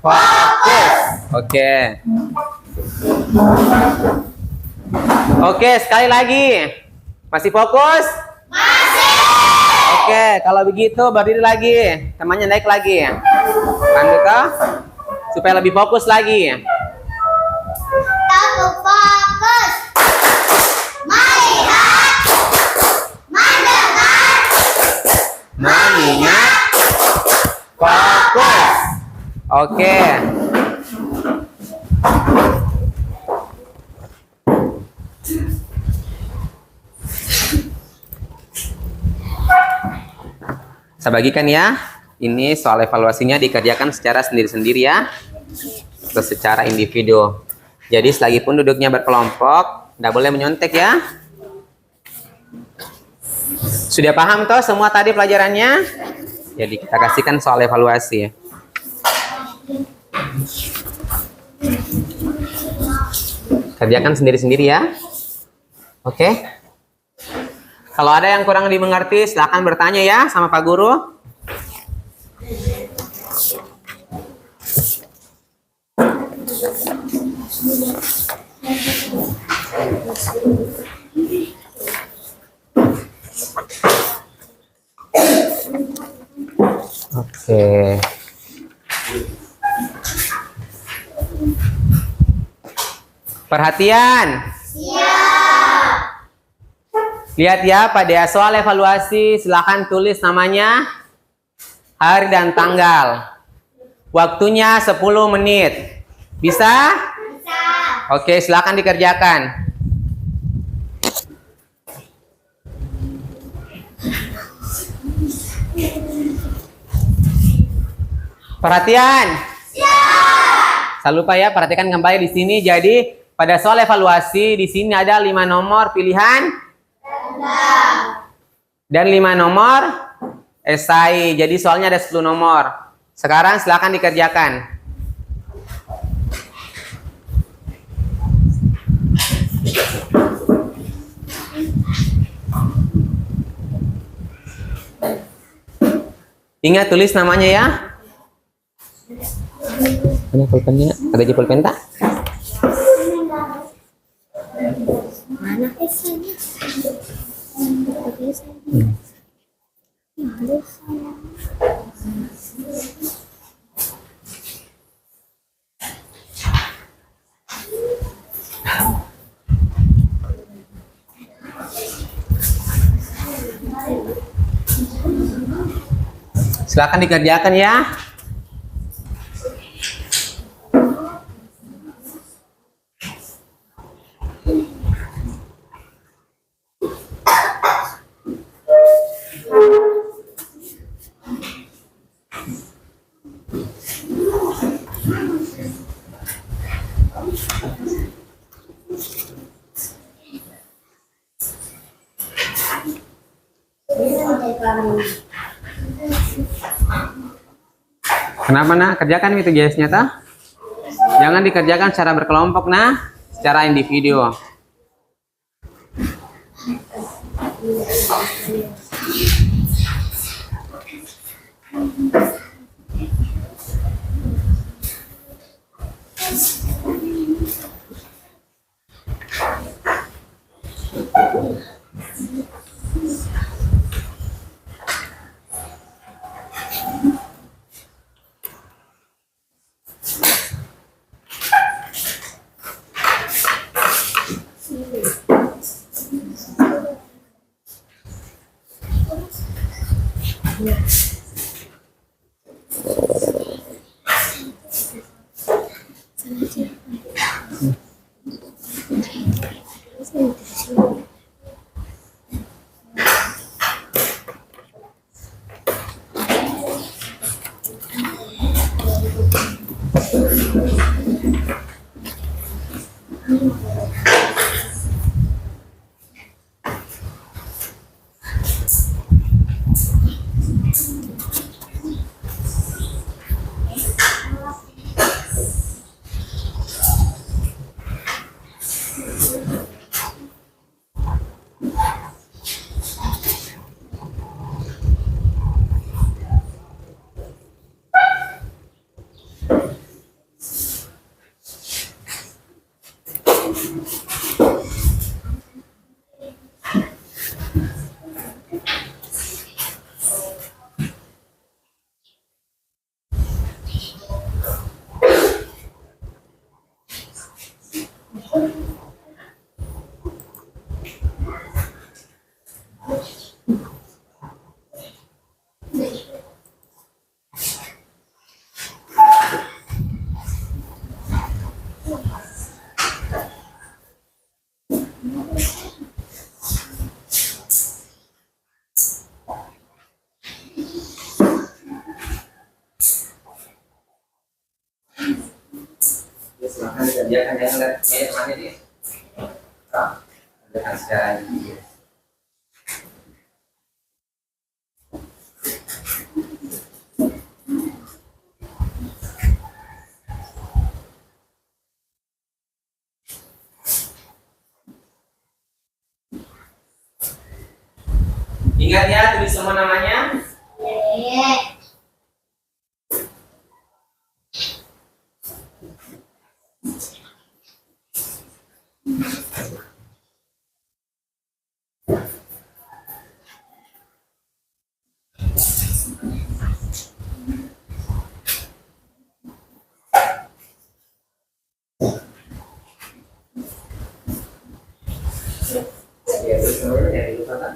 Fokus. Oke. Oke, sekali lagi. Masih fokus? Masih. Oke, kalau begitu berdiri lagi. Temannya naik lagi. Pandu toh, supaya lebih fokus lagi. Tepuk fokus. Melihat. Ingat. Fokus. Oke. Saya bagikan ya. Ini soal evaluasinya dikerjakan secara sendiri-sendiri ya. Atau secara individu. Jadi selagi pun duduknya berkelompok, tidak boleh menyontek ya. Sudah paham toh semua tadi pelajarannya? Jadi kita kasihkan soal evaluasi. Kerjakan sendiri-sendiri ya. Oke. Kalau ada yang kurang dimengerti, silakan bertanya ya sama Pak Guru. Oke. Perhatian. Lihat ya pada soal evaluasi, silakan tulis namanya, hari dan tanggal. Waktunya 10 menit. Bisa? Bisa. Oke, silakan dikerjakan. Perhatian. Siap. Jangan lupa ya, perhatikan kembali di sini. Jadi pada soal evaluasi di sini ada 5 nomor pilihan dan 5 nomor esai. Jadi soalnya ada 10 nomor. Sekarang silakan dikerjakan. Ingat tulis namanya ya. Ini pulpennya, ada pulpen tak? Mana esanya? Silakan dikerjakan ya. Kenapa nak? Kerjakan itu guysnya tah. Jangan dikerjakan secara berkelompok nah, secara individu. Kerjakan jangan lihat meja temannya dia. Kerjakan secara individu. Ingat ya, tulis semua namanya. Ya, tulis semuanya ya, lupa kan?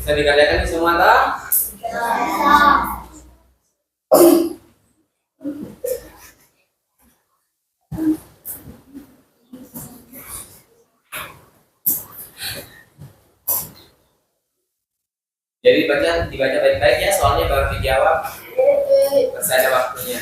Bisa dikerjakan nih semua toh? Jadi dibaca baik-baik ya, soalnya baru dijawab. Masih ada waktunya.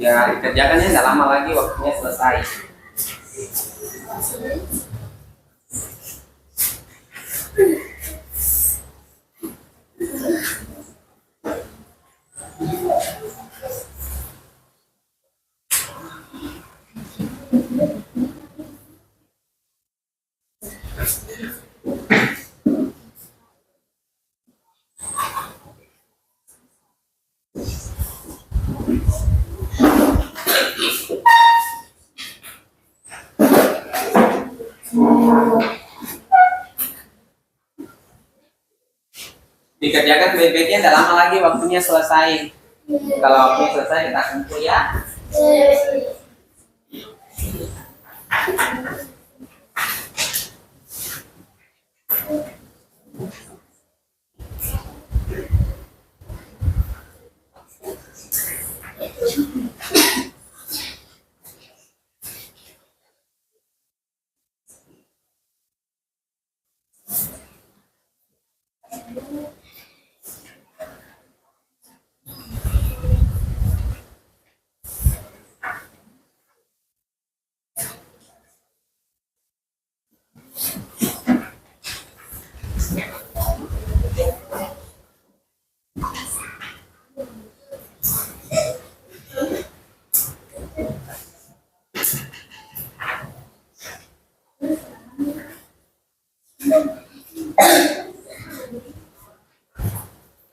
Ya, dikerjakannya nggak lama lagi, waktunya selesai. Dikerjakan baik-baiknya, nggak lama lagi waktunya selesai. Kalau waktunya selesai kita kumpul ya.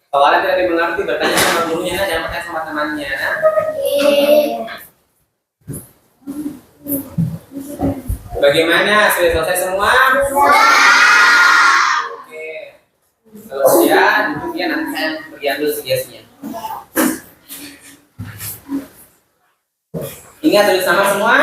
Kalau kalian tidak mengerti, bertanya sama gurunya, nah, jangan bertanya sama temannya. Nah. Bagaimana? Sudah selesai semua? Oke. Kalau sudah, duduk ya, nanti saya berikan dulu sugestinya. Ingat tulis nama semua?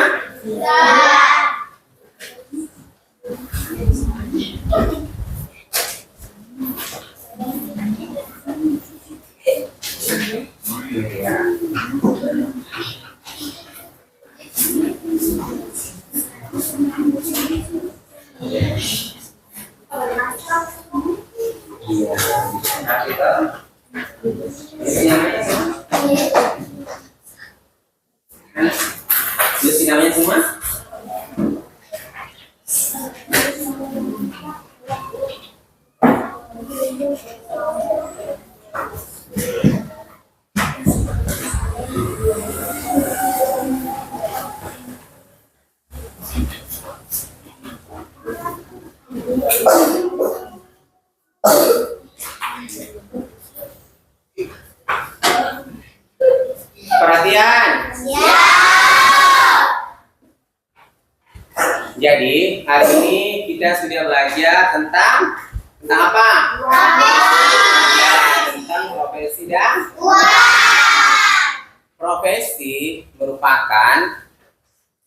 Tulis namanya semua? Perhatian. Jadi hari ini kita sudah belajar tentang apa? Ya, tentang profesi dan profesi merupakan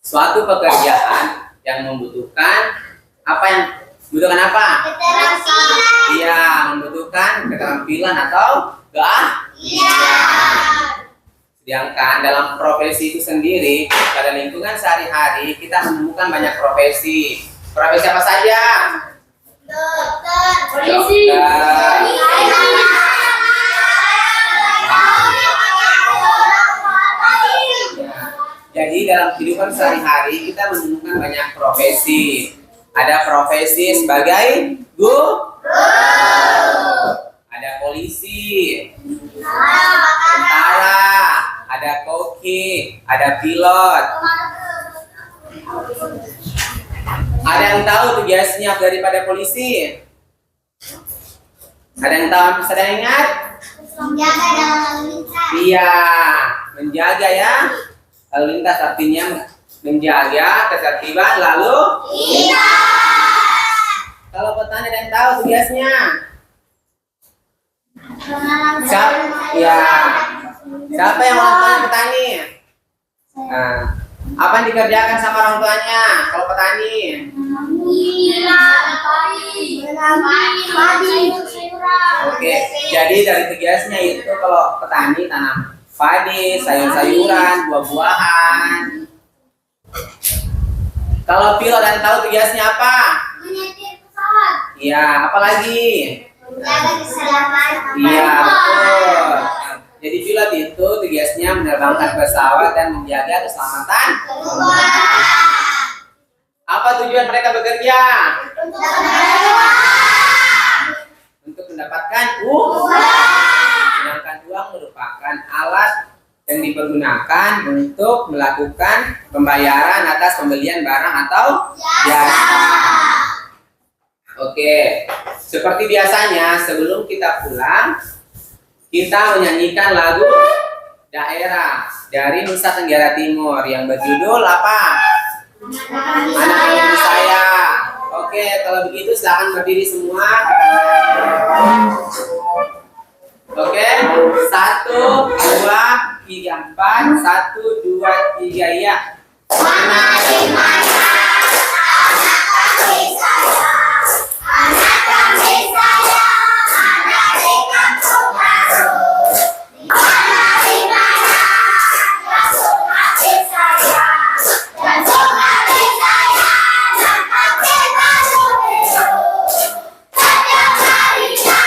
suatu pekerjaan yang membutuhkan apa Keterampilan. Iya, membutuhkan keterampilan atau keahlian. Sedangkan dalam profesi itu sendiri, pada lingkungan sehari-hari kita menemukan banyak profesi. Profesi apa saja? Dokter. Polisi. Jadi dalam kehidupan sehari-hari kita menemukan banyak profesi. Ada profesi sebagai guru, ada polisi, tentara, ada koki, ada pilot. Ada yang tahu tugasnya daripada polisi? Ada yang tahu, bisa ada yang ingat? Menjaga dalam lalu lintas. Iya, menjaga ya. Lalu lintas artinya menjaga ketertiban lalu lintas. Kalau petani ada yang tahu tugasnya? Siapa yang orang tuanya petani? Nah, apa yang dikerjakan sama orang tuanya kalau petani? Oke, jadi dari tugasnya itu kalau petani tanam padi, sayur-sayuran, buah-buahan. Kalau pilot dan tahu tugasnya apa? Menyetir pesawat. Iya, apa lagi? Menjaga keselamatan. Iya, betul. Jadi pilot itu tugasnya menerbangkan pesawat dan menjaga keselamatan. Apa tujuan mereka bekerja? Untuk mendapatkan uang. Sedangkan uang merupakan alat yang dipergunakan untuk melakukan pembayaran atas pembelian barang atau jasa. Oke, seperti biasanya sebelum kita pulang, kita menyanyikan lagu daerah dari Nusa Tenggara Timur yang berjudul apa? Anak negeri saya. Oke, kalau begitu silakan berdiri semua. Oke, 1, 2, 3, 4, 1, 2, 3, ya. Mana di mana anak kami saya, anak kami saya, ada di kampung baru. Di mana jantung hati saya, jantung hati saya, sampai baru hidup. Setiap harinya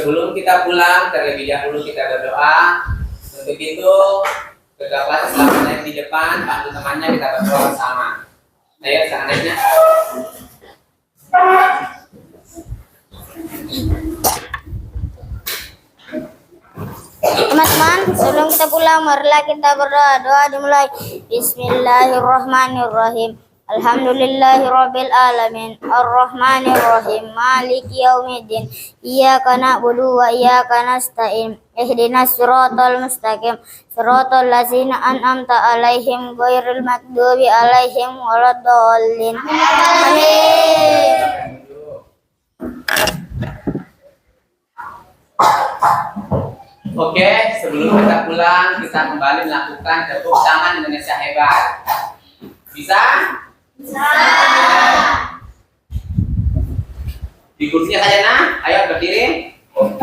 sebelum kita pulang, terlebih dahulu kita berdoa. Untuk itu, kedua kelas selamat naik di depan, bantu temannya kita berdoa bersama. Ayo, sekarang naiknya. Teman-teman, sebelum kita pulang, marilah kita berdoa. Doa dimulai. Bismillahirrahmanirrahim. Alhamdulillahirabbil alamin. Arrahmanirrahim. Maliki yaumiddin. Iyyaka na'budu wa iyyaka nasta'in. Ihdinas siratal mustaqim. Siratal ladzina an'amta 'alaihim ghairil maghdubi 'alaihim waladdallin. Amin. Oke, sebelum kita pulang, kita kembali melakukan tepuk tangan Indonesia hebat. Bisa? Bisa. Di kursinya saja, nah. Ayo berdiri. 1,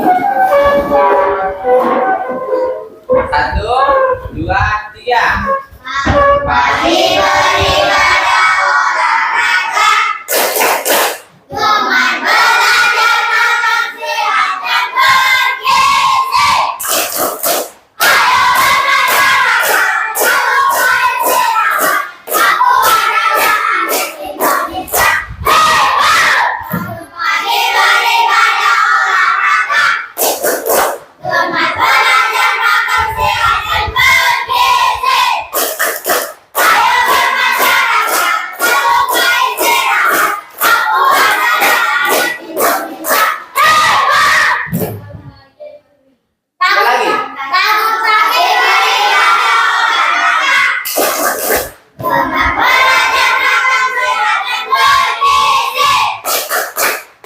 2, 3. Pagi beribadah olahraga, gemar belajar makan sehat dan bergizi. Ayo bermasyarakat, supaya sehat. Aku adalah anak Indonesia hebat. Pagi beribadah olahraga, gemar belajar makan sehat dan bergizi. Ayo bermasyarakat, supaya sehat. Aku adalah anak Indonesia hebat. Sekali lagi. Bangun pagi beribadah olahraga, gemar belajar makan sehat dan bergizi.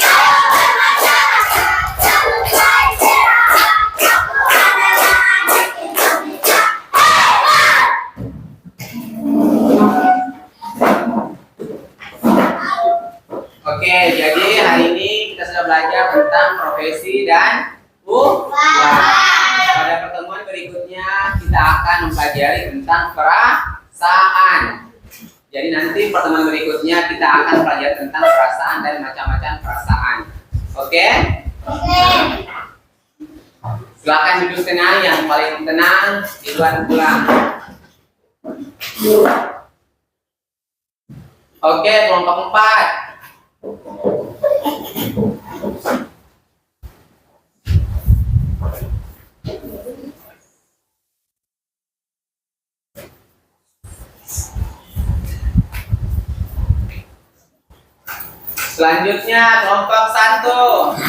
Ayo bermasyarakat, supaya sehat. Aku adalah anak Indonesia hebat. Oke, jadi hari ini kita sudah belajar tentang profesi dan uang. Pada pertemuan berikutnya kita akan mempelajari tentang perasaan. Jadi nanti pertemuan berikutnya kita akan belajar tentang perasaan dan macam-macam perasaan. Oke? Silakan duduk tenang, yang paling tenang di luar pulang. Oke, kelompok 4. Selanjutnya kelompok 1.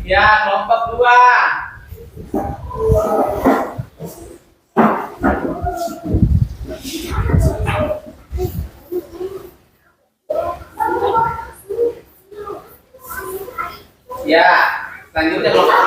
Ya, kelompok 2. Ya, selanjutnya kelompok